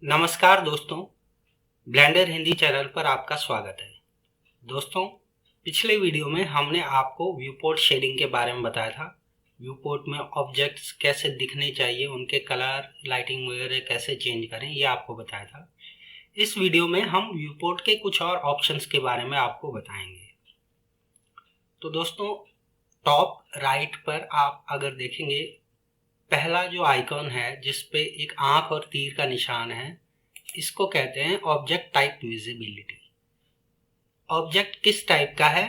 नमस्कार दोस्तों, blender Hindi channel पर आपका स्वागत है। दोस्तों, पिछले वीडियो में हमने आपको व्यूपोर्ट शेडिंग के बारे में बताया था। व्यूपोर्ट में ऑब्जेक्ट्स कैसे दिखने चाहिए, उनके कलर, लाइटिंग वगैरह कैसे चेंज करें, ये आपको बताया था। इस वीडियो में हम व्यूपोर्ट के कुछ और ऑप्शंस के बारे में आपको बताएंगे। तो दोस्तों, टॉप राइट पर आप अगर देखेंगे, पहला जो आइकॉन है जिस पे एक आंख और तीर का निशान है, इसको कहते हैं ऑब्जेक्ट टाइप विजिबिलिटी। ऑब्जेक्ट किस टाइप का है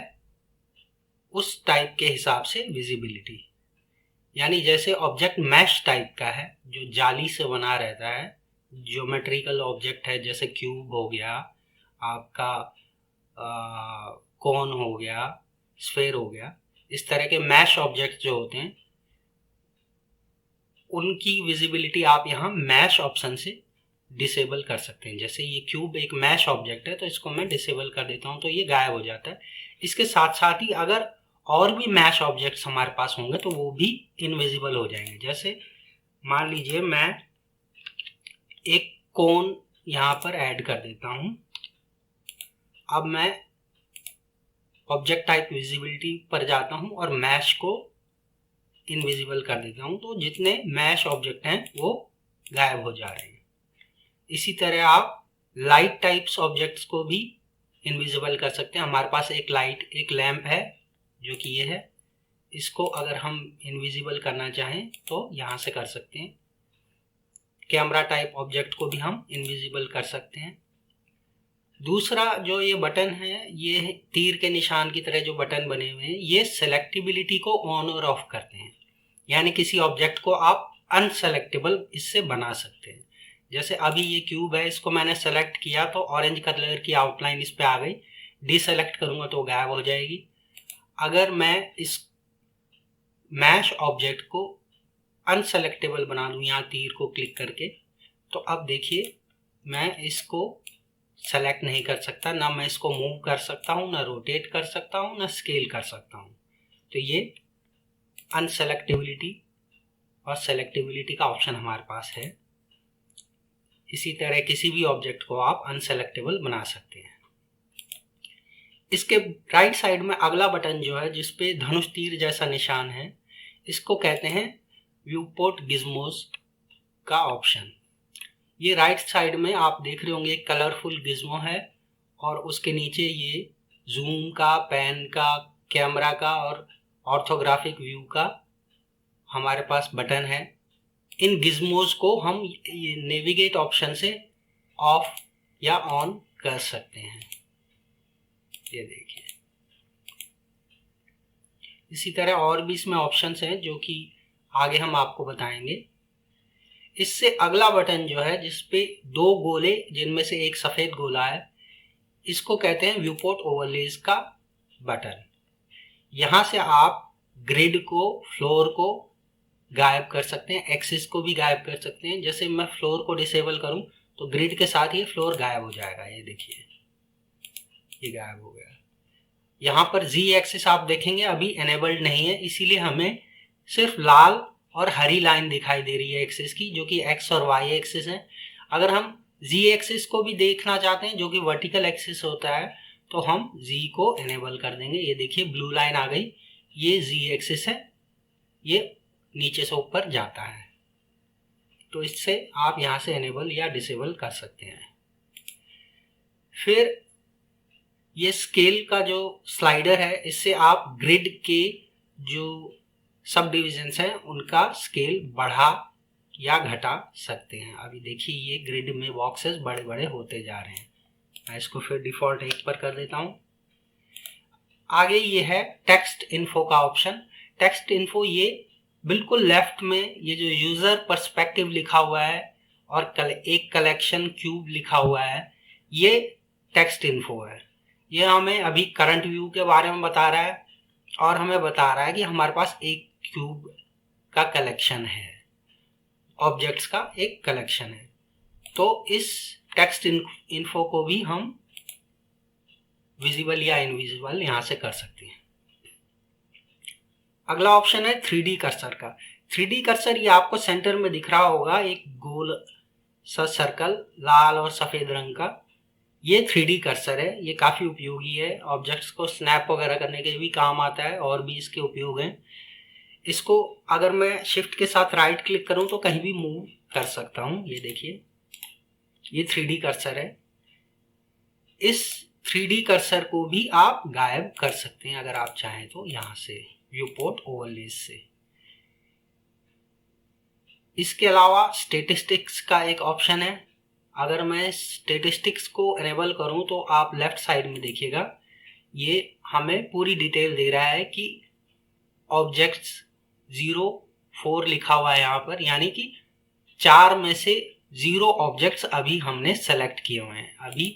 उस टाइप के हिसाब से विजिबिलिटी, यानी जैसे ऑब्जेक्ट मैश टाइप का है जो जाली से बना रहता है, ज्योमेट्रिकल ऑब्जेक्ट है जैसे क्यूब हो गया, आपका कोन हो गया, स्फेयर हो गया, इस तरह के मैश ऑब्जेक्ट जो होते हैं उनकी विजिबिलिटी आप यहाँ मैश ऑप्शन से डिसेबल कर सकते हैं। जैसे ये क्यूब एक मैश ऑब्जेक्ट है तो इसको मैं डिसेबल कर देता हूँ तो ये गायब हो जाता है। इसके साथ साथ ही अगर और भी मैश ऑब्जेक्ट्स हमारे पास होंगे तो वो भी इनविजिबल हो जाएंगे। जैसे मान लीजिए मैं एक कोन यहाँ पर ऐड कर देता हूँ। अब मैं ऑब्जेक्ट टाइप विजिबिलिटी पर जाता हूँ और मैश को इनविजिबल कर देता हूँ, तो जितने मैश ऑब्जेक्ट हैं वो गायब हो जा रहे हैं। इसी तरह आप लाइट टाइप्स ऑब्जेक्ट्स को भी इनविजिबल कर सकते हैं। हमारे पास एक लैंप है जो कि ये है, इसको अगर हम इनविजिबल करना चाहें तो यहाँ से कर सकते हैं। कैमरा टाइप ऑब्जेक्ट को भी हम इनविजिबल कर सकते हैं। दूसरा जो ये बटन है, ये तीर के निशान की तरह जो बटन बने हुए हैं, ये सेलेक्टिबिलिटी को ऑन और ऑफ करते हैं, यानी किसी ऑब्जेक्ट को आप अनसेलेक्टेबल इससे बना सकते हैं। जैसे अभी ये क्यूब है, इसको मैंने सेलेक्ट किया तो ऑरेंज कलर की आउटलाइन इस पे आ गई, डिसेलेक्ट करूंगा तो गायब हो जाएगी। अगर मैं इस मैश ऑब्जेक्ट को अनसेलेक्टेबल बना दूं यहाँ तीर को क्लिक करके, तो अब देखिए मैं इसको सेलेक्ट नहीं कर सकता, ना मैं इसको मूव कर सकता हूँ, ना रोटेट कर सकता हूँ, ना स्केल कर सकता हूँ। तो ये अनसेलेक्टिबिलिटी और सेलेक्टिबिलिटी का ऑप्शन हमारे पास है। इसी तरह किसी भी ऑब्जेक्ट को आप अनसेलेक्टेबल बना सकते हैं। इसके राइट साइड में अगला बटन जो है जिसपे धनुष तीर जैसा निशान है, इसको कहते हैं व्यूपोर्ट गिज्मोस का ऑप्शन। ये राइट साइड में आप देख रहे होंगे एक कलरफुल गिज्मो है और उसके नीचे ये जूम का, पैन का, कैमरा का और ऑर्थोग्राफिक व्यू का हमारे पास बटन है। इन गिज्मोज को हम ये नेविगेट ऑप्शन से ऑफ या ऑन कर सकते हैं, ये देखिए। इसी तरह और भी इसमें ऑप्शंस हैं जो कि आगे हम आपको बताएंगे। इससे अगला बटन जो है जिसपे दो गोले जिनमें से एक सफेद गोला है, इसको कहते हैं व्यूपोर्ट ओवरलेज का बटन। यहाँ से आप ग्रिड को, फ्लोर को गायब कर सकते हैं, एक्सिस को भी गायब कर सकते हैं। जैसे मैं फ्लोर को डिसेबल करूं तो ग्रिड के साथ ये फ्लोर गायब हो जाएगा, ये देखिए ये गायब हो गया। यहाँ पर जी एक्सिस आप देखेंगे अभी एनेबल्ड नहीं है, इसीलिए हमें सिर्फ लाल और हरी लाइन दिखाई दे रही है एक्सिस की, जो कि एक्स और वाई एक्सिस है। अगर हम जी एक्सिस को भी देखना चाहते हैं जो कि वर्टिकल एक्सिस होता है, तो हम जी को एनेबल कर देंगे। ये देखिए ब्लू लाइन आ गई, ये जी एक्सिस है, ये नीचे से ऊपर जाता है। तो इससे आप यहाँ से एनेबल या डिसेबल कर सकते हैं। फिर ये स्केल का जो स्लाइडर है, इससे आप ग्रिड के जो सब डिविजन्स हैं उनका स्केल बढ़ा या घटा सकते हैं। अभी देखिए ये ग्रिड में बॉक्सेस बड़े बड़े होते जा रहे हैं। मैं इसको फिर डिफॉल्ट 1 पर कर देता हूँ। आगे ये है टेक्स्ट इन्फो का ऑप्शन। टेक्स्ट इन्फो ये बिल्कुल लेफ्ट में ये जो यूजर पर्सपेक्टिव लिखा हुआ है और एक कलेक्शन क्यूब लिखा हुआ है, ये टेक्स्ट इन्फो है। ये हमें अभी करंट व्यू के बारे में बता रहा है और हमें बता रहा है कि हमारे पास एक क्यूब का कलेक्शन है, ऑब्जेक्ट्स का एक कलेक्शन है। तो इस टेक्स्ट इन्फो को भी हम विजिबल या इनविजिबल यहाँ से कर सकते हैं। अगला ऑप्शन है 3D कर्सर का। 3D कर्सर ये आपको सेंटर में दिख रहा होगा, एक गोल सा सर्कल लाल और सफ़ेद रंग का, ये 3D कर्सर है। ये काफ़ी उपयोगी है, ऑब्जेक्ट्स को स्नैप वगैरह करने के भी काम आता है, और भी इसके उपयोग हैं। इसको अगर मैं शिफ्ट के साथ राइट क्लिक करूं तो कहीं भी मूव कर सकता हूं। ये देखिए, ये 3D कर्सर है। इस 3D कर्सर को भी आप गायब कर सकते हैं अगर आप चाहें तो, यहाँ से व्यू पोर्ट ओवरलेज से। इसके अलावा स्टेटिस्टिक्स का एक ऑप्शन है। अगर मैं स्टेटिस्टिक्स को एनेबल करूं तो आप लेफ्ट साइड में देखिएगा, ये हमें पूरी डिटेल दे रहा है कि ऑब्जेक्ट्स 0 4 लिखा हुआ है यहाँ पर, यानी कि 4 में से 0 ऑब्जेक्ट्स अभी हमने सेलेक्ट किए हुए हैं। अभी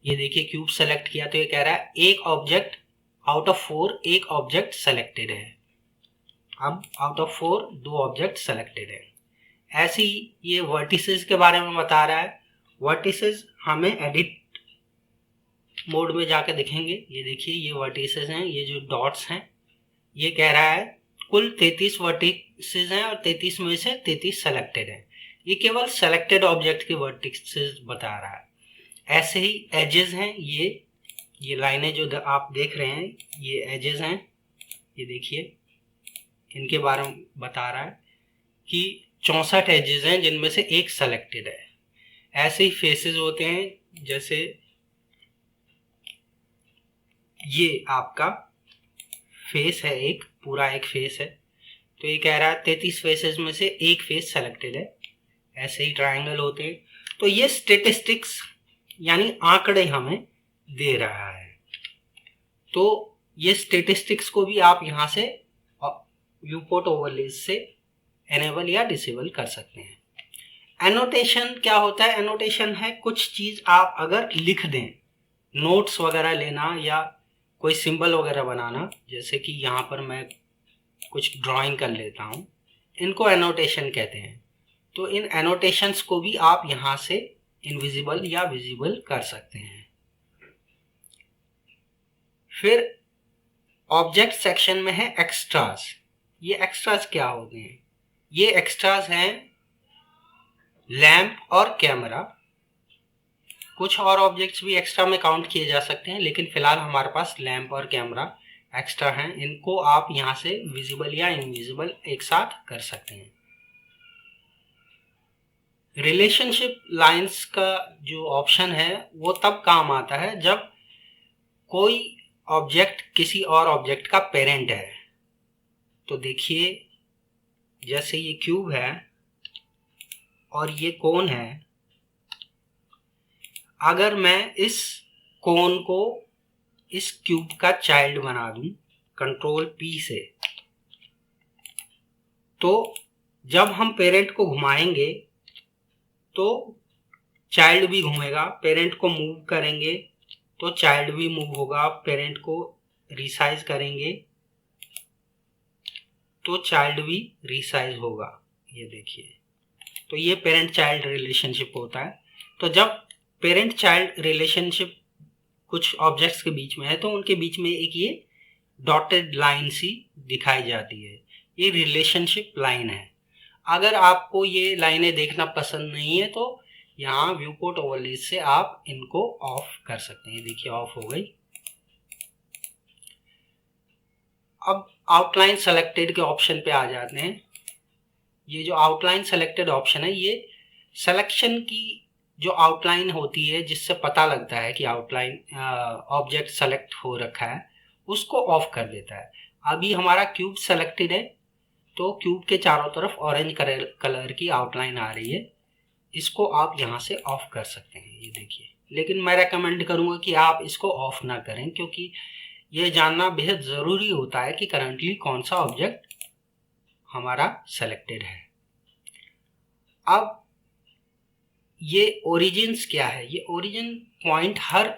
ये देखिए, क्यूब सेलेक्ट किया तो ये कह रहा है एक ऑब्जेक्ट आउट ऑफ 4, एक ऑब्जेक्ट सेलेक्टेड है। अब आउट ऑफ 4 2 ऑब्जेक्ट सेलेक्टेड है। ऐसे ही ये वर्टिसेस के बारे में बता रहा है। वर्टिसेस हमें एडिट मोड में जाकर दिखेंगे। ये देखिए, ये वर्टिसेस हैं, ये जो डॉट्स हैं, ये कह रहा है कुल 33 वर्टिसेस हैं और 33 में से 33 सेलेक्टेड हैं। ये केवल सेलेक्टेड ऑब्जेक्ट के वर्टिसेस बता रहा है। ऐसे ही एजेस हैं, ये लाइनें जो आप देख रहे हैं, ये एजेस हैं। ये देखिए, इनके बारे में बता रहा है कि 64 एजेस हैं जिनमें से एक सेलेक्टेड है। ऐसे ही फेसेस होते हैं, जैसे ये आपका फेस है, एक पूरा एक फेस है, तो ये कह रहा है 33 फेसेस में से एक फेस सेलेक्टेड है। ऐसे ही ट्रायंगल होते हैं। तो ये स्टेटिस्टिक्स यानी आंकड़े हमें दे रहा है। तो ये स्टेटिस्टिक्स को भी आप यहाँ से व्यूपोर्ट ओवरलेज से एनेबल या डिसेबल कर सकते हैं। एनोटेशन क्या होता है? एनोटेशन है कुछ चीज़ आप अगर लिख दें, नोट्स वगैरह लेना या कोई सिंबल वगैरह बनाना, जैसे कि यहाँ पर मैं कुछ ड्राइंग कर लेता हूँ, इनको एनोटेशन कहते हैं। तो इन एनोटेशंस को भी आप यहाँ से इनविजिबल या विजिबल कर सकते हैं। फिर ऑब्जेक्ट सेक्शन में है एक्स्ट्रास। ये एक्स्ट्रास क्या होते हैं? ये एक्स्ट्रास हैं लैंप और कैमरा। कुछ और ऑब्जेक्ट्स भी एक्स्ट्रा में काउंट किए जा सकते हैं, लेकिन फिलहाल हमारे पास लैंप और कैमरा एक्स्ट्रा हैं। इनको आप यहाँ से विजिबल या इनविजिबल एक साथ कर सकते हैं। रिलेशनशिप लाइंस का जो ऑप्शन है वो तब काम आता है जब कोई ऑब्जेक्ट किसी और ऑब्जेक्ट का पेरेंट है। तो देखिए, जैसे ये क्यूब है और ये कोन है, अगर मैं इस कोन को इस क्यूब का चाइल्ड बना दूं कंट्रोल P से, तो जब हम पेरेंट को घुमाएंगे तो चाइल्ड भी घूमेगा। पेरेंट को मूव करेंगे तो चाइल्ड भी मूव होगा। पेरेंट को रिसाइज करेंगे तो चाइल्ड भी रिसाइज होगा। ये देखिए, तो ये पेरेंट चाइल्ड रिलेशनशिप होता है। तो जब पेरेंट चाइल्ड रिलेशनशिप कुछ ऑब्जेक्ट्स के बीच में है तो उनके बीच में एक ये डॉटेड लाइन सी दिखाई जाती है, ये रिलेशनशिप लाइन है। अगर आपको ये लाइनें देखना पसंद नहीं है तो यहाँ व्यूपोर्ट ओवरलेज से आप इनको ऑफ कर सकते हैं। देखिए, ऑफ हो गई। अब आउटलाइन सेलेक्टेड के ऑप्शन पे आ जाते हैं। ये जो आउटलाइन सेलेक्टेड ऑप्शन है, ये सिलेक्शन की जो आउटलाइन होती है जिससे पता लगता है कि आउटलाइन ऑब्जेक्ट सेलेक्ट हो रखा है, उसको ऑफ कर देता है। अभी हमारा क्यूब सेलेक्टेड है तो क्यूब के चारों तरफ ऑरेंज कलर की आउटलाइन आ रही है, इसको आप यहाँ से ऑफ कर सकते हैं। ये देखिए, लेकिन मैं रेकमेंड करूँगा कि आप इसको ऑफ ना करें, क्योंकि ये जानना बेहद ज़रूरी होता है कि करंटली कौन सा ऑब्जेक्ट हमारा सेलेक्टेड है। अब ये ओरिजिन्स क्या है? ये ओरिजिन पॉइंट हर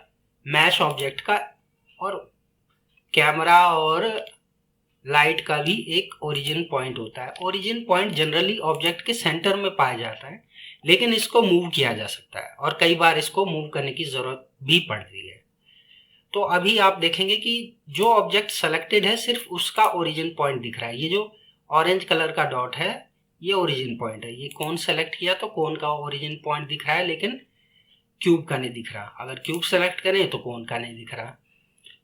मैश ऑब्जेक्ट का और कैमरा और लाइट का भी एक ओरिजिन पॉइंट होता है। ओरिजिन पॉइंट जनरली ऑब्जेक्ट के सेंटर में पाया जाता है, लेकिन इसको मूव किया जा सकता है और कई बार इसको मूव करने की ज़रूरत भी पड़ती है। तो अभी आप देखेंगे कि जो ऑब्जेक्ट सेलेक्टेड है सिर्फ उसका ओरिजिन पॉइंट दिख रहा है। ये जो ऑरेंज कलर का डॉट है, ये ओरिजिन पॉइंट है। ये कोन सेलेक्ट किया तो कोन का ओरिजिन पॉइंट दिख रहा है, लेकिन क्यूब का नहीं दिख रहा। अगर क्यूब सेलेक्ट करें तो कोन का नहीं दिख रहा।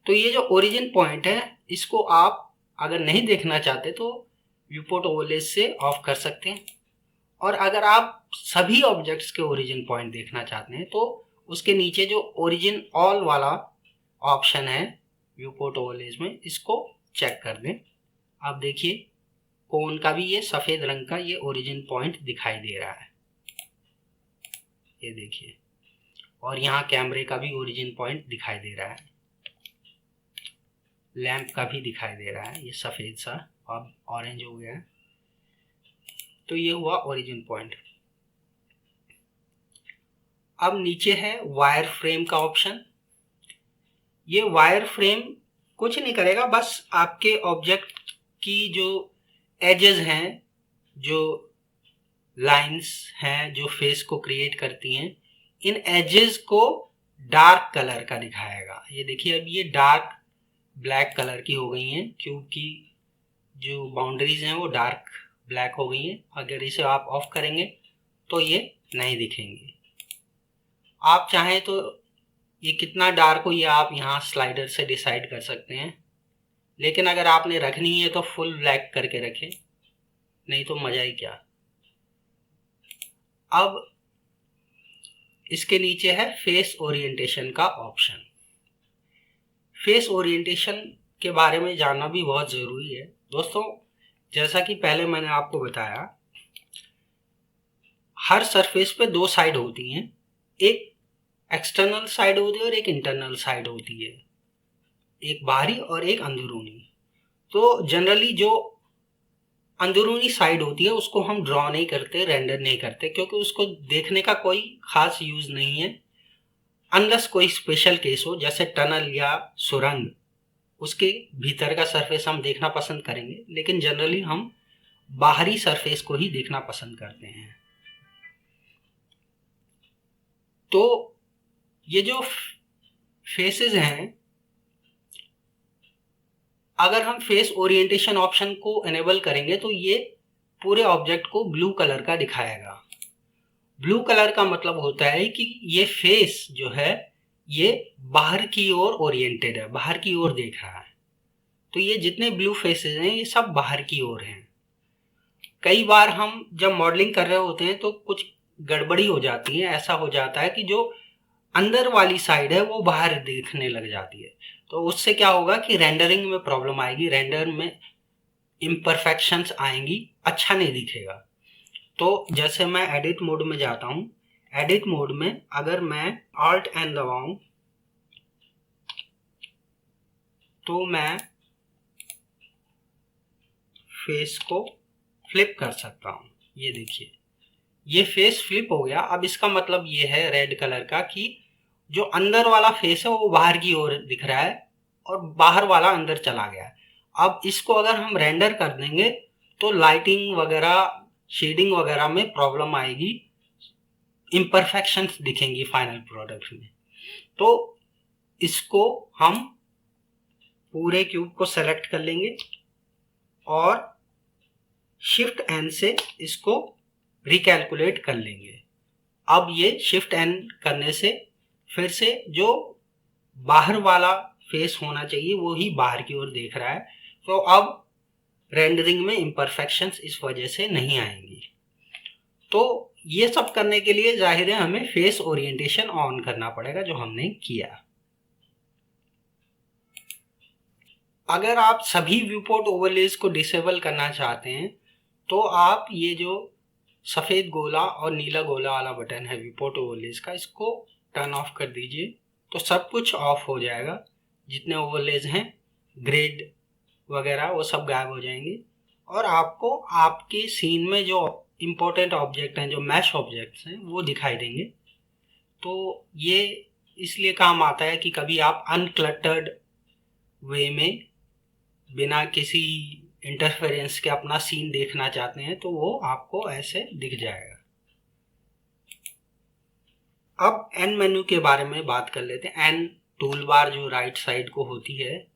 तो ये जो ओरिजिन पॉइंट है, इसको आप अगर नहीं देखना चाहते तो व्यूपोर्ट ओवरलेज से ऑफ कर सकते हैं। और अगर आप सभी ऑब्जेक्ट्स के ओरिजिन पॉइंट देखना चाहते हैं तो उसके नीचे जो ओरिजिन ऑल वाला ऑप्शन है व्यूपोर्ट ओवरलेज में, इसको चेक कर दें। आप देखिए कोन का भी ये सफ़ेद रंग का ये ओरिजिन पॉइंट दिखाई दे रहा है, ये देखिए। और यहाँ कैमरे का भी ओरिजिन पॉइंट दिखाई दे रहा है, लैंप का भी दिखाई दे रहा है, ये सफ़ेद सा अब ऑरेंज हो गया है। तो ये हुआ ओरिजिन पॉइंट। अब नीचे है वायर फ्रेम का ऑप्शन। ये वायर फ्रेम कुछ नहीं करेगा, बस आपके ऑब्जेक्ट की जो एजेस हैं, जो लाइंस हैं जो फेस को क्रिएट करती हैं, इन एजेस को डार्क कलर का दिखाएगा। ये देखिए अब ये डार्क ब्लैक कलर की हो गई हैं, क्यूब की जो बाउंड्रीज हैं वो डार्क ब्लैक हो गई हैं। अगर इसे आप ऑफ करेंगे तो ये नहीं दिखेंगे। आप चाहें तो ये कितना डार्क हो ये आप यहाँ स्लाइडर से डिसाइड कर सकते हैं, लेकिन अगर आपने रखनी है तो फुल ब्लैक करके रखें, नहीं तो मज़ा ही क्या। अब इसके नीचे है फेस ओरिएंटेशन का ऑप्शन। फेस ओरिएंटेशन के बारे में जानना भी बहुत ज़रूरी है दोस्तों। जैसा कि पहले मैंने आपको बताया, हर सरफेस पे दो साइड होती हैं, एक एक्सटर्नल साइड होती है और एक इंटरनल साइड होती है, एक बाहरी और एक अंदरूनी। तो जनरली जो अंदरूनी साइड होती है उसको हम ड्रॉ नहीं करते, रेंडर नहीं करते, क्योंकि उसको देखने का कोई खास यूज़ नहीं है। अनलेस कोई स्पेशल केस हो जैसे टनल या सुरंग, उसके भीतर का सरफेस हम देखना पसंद करेंगे, लेकिन जनरली हम बाहरी सरफेस को ही देखना पसंद करते हैं। तो ये जो फेसेस हैं, अगर हम फेस ओरिएंटेशन ऑप्शन को एनेबल करेंगे तो ये पूरे ऑब्जेक्ट को ब्लू कलर का दिखाएगा। ब्लू कलर का मतलब होता है कि ये फेस जो है ये बाहर की ओर ओरिएंटेड है, बाहर की ओर देख रहा है। तो ये जितने ब्लू फेसेस हैं ये सब बाहर की ओर हैं। कई बार हम जब मॉडलिंग कर रहे होते हैं तो कुछ गड़बड़ी हो जाती है, ऐसा हो जाता है कि जो अंदर वाली साइड है वो बाहर दिखने लग जाती है। तो उससे क्या होगा कि रेंडरिंग में प्रॉब्लम आएगी, रेंडर में इम्परफेक्शंस आएंगी, अच्छा नहीं दिखेगा। तो जैसे मैं एडिट मोड में जाता हूँ, एडिट मोड में अगर मैं Alt N दबाऊं तो मैं फेस को फ्लिप कर सकता हूँ। ये देखिए ये फेस फ्लिप हो गया। अब इसका मतलब ये है रेड कलर का कि जो अंदर वाला फेस है वो बाहर की ओर दिख रहा है और बाहर वाला अंदर चला गया है। अब इसको अगर हम रेंडर कर देंगे तो लाइटिंग वगैरह, शेडिंग वगैरह में प्रॉब्लम आएगी, इम्परफेक्शंस दिखेंगी फाइनल प्रोडक्ट में। तो इसको हम पूरे क्यूब को सेलेक्ट कर लेंगे और शिफ्ट एन से इसको रिकैलकुलेट कर लेंगे। अब ये शिफ्ट एन करने से फिर से जो बाहर वाला फेस होना चाहिए वो ही बाहर की ओर देख रहा है। तो अब रेंडरिंग में इम्परफेक्शंस इस वजह से नहीं आएंगी। तो ये सब करने के लिए जाहिर है हमें फेस ओरिएंटेशन ऑन करना पड़ेगा, जो हमने किया। अगर आप सभी व्यूपोर्ट ओवरलेज को डिसेबल करना चाहते हैं तो आप ये जो सफ़ेद गोला और नीला गोला वाला बटन है व्यूपोर्ट ओवरलेज का, इसको टर्न ऑफ कर दीजिए तो सब कुछ ऑफ हो जाएगा। जितने ओवरलेज हैं, ग्रेड वगैरह, वो सब गायब हो जाएंगे और आपको आपके सीन में जो इम्पोर्टेंट ऑब्जेक्ट हैं, जो मैश ऑब्जेक्ट्स हैं, वो दिखाई देंगे। तो ये इसलिए काम आता है कि कभी आप अनक्लटर्ड वे में बिना किसी इंटरफेरेंस के अपना सीन देखना चाहते हैं तो वो आपको ऐसे दिख जाएगा। अब एन मेन्यू के बारे में बात कर लेते हैं। एन टूल बार जो राइट साइड को होती है,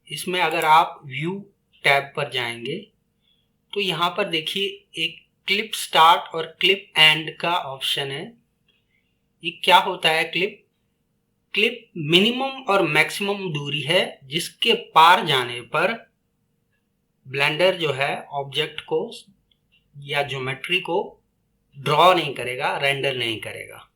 इसमें अगर आप व्यू टैब पर जाएंगे तो यहाँ पर देखिए एक क्लिप स्टार्ट और क्लिप एंड का ऑप्शन है। ये क्या होता है? क्लिप मिनिमम और मैक्सिमम दूरी है जिसके पार जाने पर ब्लेंडर जो है ऑब्जेक्ट को या ज्योमेट्री को ड्रॉ नहीं करेगा, रेंडर नहीं करेगा।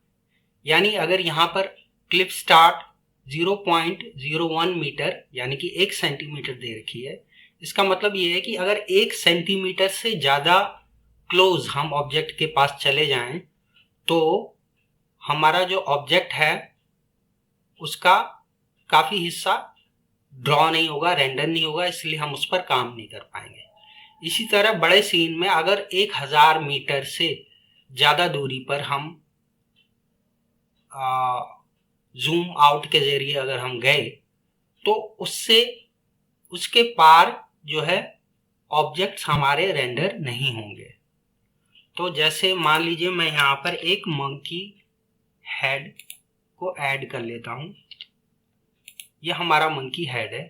यानी अगर यहाँ पर क्लिप स्टार्ट 0.01 मीटर यानी कि 1 सेंटीमीटर दे रखी है, इसका मतलब ये है कि अगर 1 सेंटीमीटर से ज़्यादा क्लोज हम ऑब्जेक्ट के पास चले जाएं तो हमारा जो ऑब्जेक्ट है उसका काफ़ी हिस्सा ड्रॉ नहीं होगा, रेंडर नहीं होगा, इसलिए हम उस पर काम नहीं कर पाएंगे। इसी तरह बड़े सीन में अगर 1000 मीटर से ज़्यादा दूरी पर हम जूम आउट के ज़रिए अगर हम गए तो उसके पार जो है ऑब्जेक्ट्स हमारे रेंडर नहीं होंगे। तो जैसे मान लीजिए मैं यहाँ पर एक मंकी हेड को ऐड कर लेता हूँ। यह हमारा मंकी हेड है।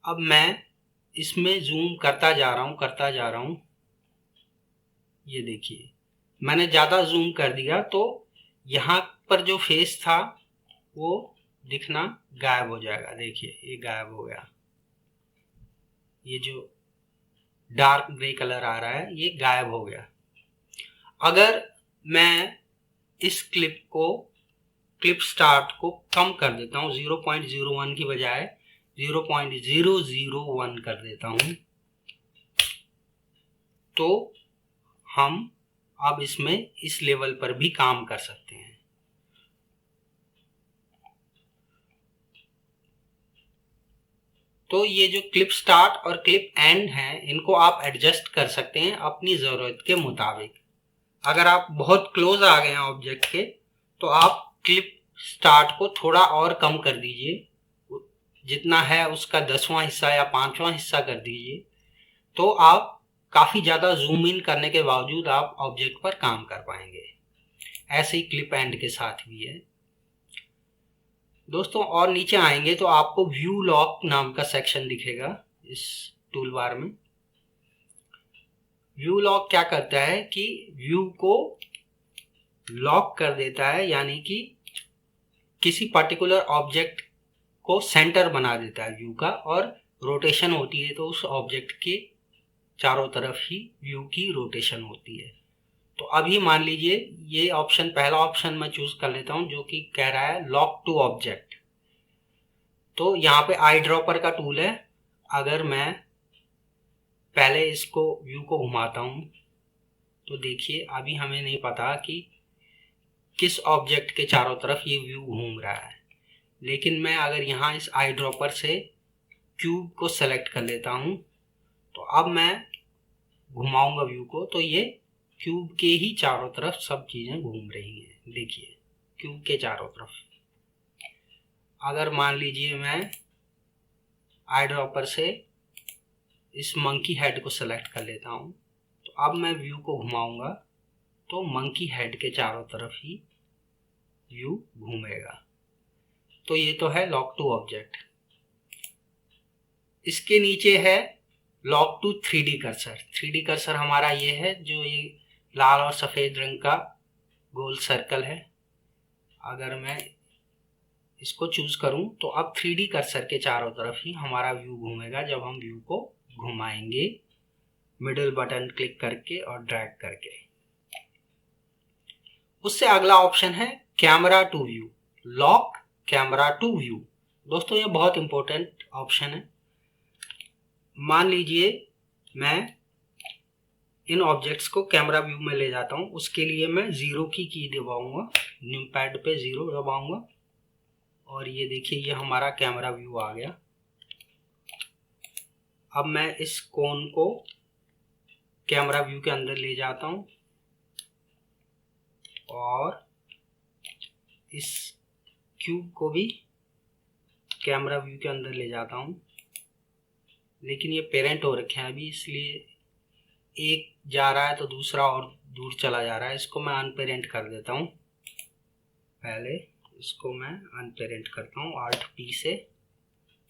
अब मैं इसमें जूम करता जा रहा हूँ। ये देखिए मैंने ज़्यादा जूम कर दिया तो यहाँ पर जो फेस था वो दिखना गायब हो जाएगा। देखिए ये गायब हो गया। ये जो डार्क ग्रे कलर आ रहा है ये गायब हो गया। अगर मैं इस क्लिप स्टार्ट को कम कर देता हूँ, 0.01 की बजाय 0.001 कर देता हूँ, तो हम अब इसमें इस लेवल पर भी काम कर सकते हैं। तो ये जो क्लिप स्टार्ट और क्लिप एंड है इनको आप एडजस्ट कर सकते हैं अपनी ज़रूरत के मुताबिक। अगर आप बहुत क्लोज आ गए हैं ऑब्जेक्ट के तो आप क्लिप स्टार्ट को थोड़ा और कम कर दीजिए, जितना है उसका 10वां हिस्सा या 5वां हिस्सा कर दीजिए, तो आप काफ़ी ज़्यादा जूम इन करने के बावजूद आप ऑब्जेक्ट पर काम कर पाएंगे। ऐसे ही क्लिप एंड के साथ भी है दोस्तों। और नीचे आएंगे तो आपको व्यू लॉक नाम का सेक्शन दिखेगा इस टूल बार में। व्यू लॉक क्या करता है कि व्यू को लॉक कर देता है, यानी कि किसी पर्टिकुलर ऑब्जेक्ट को सेंटर बना देता है व्यू का, और रोटेशन होती है तो उस ऑब्जेक्ट के चारों तरफ ही व्यू की रोटेशन होती है। तो अभी मान लीजिए ये ऑप्शन, पहला ऑप्शन मैं चूज कर लेता हूं जो कि कह रहा है लॉक टू ऑब्जेक्ट। तो यहाँ पे आई ड्रॉपर का टूल है। अगर मैं पहले इसको व्यू को घुमाता हूं तो देखिए अभी हमें नहीं पता कि किस ऑब्जेक्ट के चारों तरफ ये व्यू घूम रहा है, लेकिन मैं अगर यहाँ इस आई ड्रॉपर से क्यूब को सेलेक्ट कर लेता हूँ तो अब मैं घुमाऊंगा व्यू को तो ये क्यूब के ही चारों तरफ सब चीज़ें घूम रही हैं। देखिए क्यूब के चारों तरफ। अगर मान लीजिए मैं आई ड्रॉपर से इस मंकी हेड को सेलेक्ट कर लेता हूँ तो अब मैं व्यू को घुमाऊंगा तो मंकी हेड के चारों तरफ ही व्यू घूमेगा। तो ये तो है लॉक टू ऑब्जेक्ट। इसके नीचे है lock to 3D cursor. 3D cursor हमारा ये है जो ये लाल और सफ़ेद रंग का गोल सर्कल है। अगर मैं इसको चूज करूं तो अब 3D कर्सर के चारों तरफ ही हमारा व्यू घूमेगा जब हम व्यू को घुमाएंगे मिडिल बटन क्लिक करके और ड्रैग करके। उससे अगला ऑप्शन है camera to view, lock camera to view. दोस्तों ये बहुत इंपॉर्टेंट ऑप्शन है। मान लीजिए मैं इन ऑब्जेक्ट्स को कैमरा व्यू में ले जाता हूं, उसके लिए मैं 0 की दबाऊंगा, न्यू पैड पे 0 दबाऊंगा और ये देखिए ये हमारा कैमरा व्यू आ गया। अब मैं इस कोन को कैमरा व्यू के अंदर ले जाता हूं और इस क्यूब को भी कैमरा व्यू के अंदर ले जाता हूं, लेकिन ये पेरेंट हो रखे हैं अभी, इसलिए एक जा रहा है तो दूसरा और दूर चला जा रहा है। इसको मैं अनपेरेंट कर देता हूं। पहले इसको मैं अनपेरेंट करता हूं, Alt P से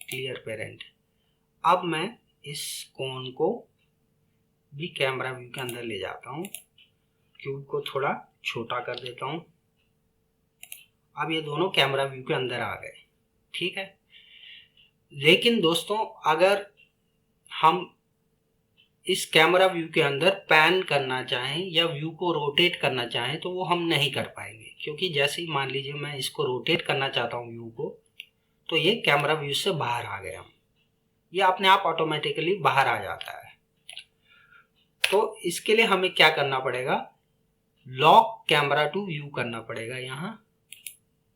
क्लियर पेरेंट। अब मैं इस कोन को भी कैमरा व्यू के अंदर ले जाता हूँ। क्यूब को थोड़ा छोटा कर देता हूँ। अब ये दोनों कैमरा व्यू के अंदर आ गए, ठीक है। लेकिन दोस्तों अगर हम इस कैमरा व्यू के अंदर पैन करना चाहें या व्यू को रोटेट करना चाहें तो वो हम नहीं कर पाएंगे, क्योंकि जैसे ही मान लीजिए मैं इसको रोटेट करना चाहता हूँ व्यू को, तो ये कैमरा व्यू से बाहर आ गया, ये अपने आप ऑटोमेटिकली बाहर आ जाता है। तो इसके लिए हमें क्या करना पड़ेगा, लॉक कैमरा टू व्यू करना पड़ेगा। यहाँ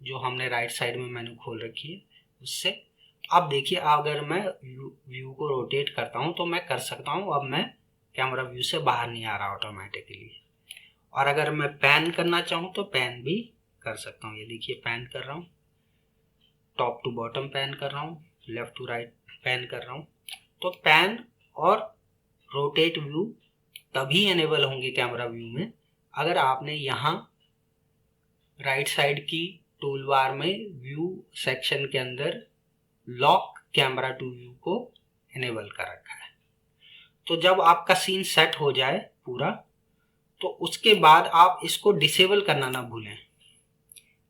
जो हमने राइट साइड में मेनू खोल रखी है उससे। अब देखिए अगर मैं व्यू को रोटेट करता हूँ तो मैं कर सकता हूँ, अब मैं कैमरा व्यू से बाहर नहीं आ रहा ऑटोमेटिकली। और अगर मैं पैन करना चाहूँ तो पैन भी कर सकता हूँ। ये देखिए पैन कर रहा हूँ, टॉप टू बॉटम पैन कर रहा हूँ, लेफ्ट टू राइट पैन कर रहा हूँ। तो पैन और रोटेट व्यू तभी एनेबल होंगे कैमरा व्यू में अगर आपने यहाँ राइट साइड की टूल बार में व्यू सेक्शन के अंदर लॉक कैमरा टू व्यू को इनेबल कर रखा है। तो जब आपका सीन सेट हो जाए पूरा, तो उसके बाद आप इसको डिसेबल करना ना भूलें।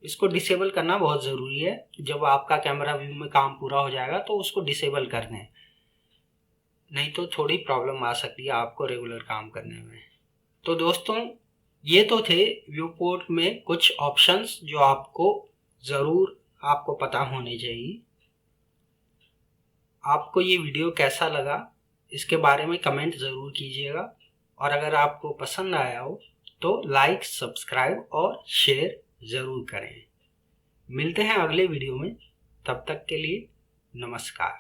इसको डिसेबल करना बहुत ज़रूरी है। जब आपका कैमरा व्यू में काम पूरा हो जाएगा तो उसको डिसेबल कर दें, नहीं तो थोड़ी प्रॉब्लम आ सकती है आपको रेगुलर काम करने में। तो दोस्तों ये तो थे व्यू पोर्ट में कुछ ऑप्शंस जो आपको ज़रूर पता होने चाहिए। आपको ये वीडियो कैसा लगा इसके बारे में कमेंट ज़रूर कीजिएगा, और अगर आपको पसंद आया हो तो लाइक, सब्सक्राइब और शेयर ज़रूर करें। मिलते हैं अगले वीडियो में, तब तक के लिए नमस्कार।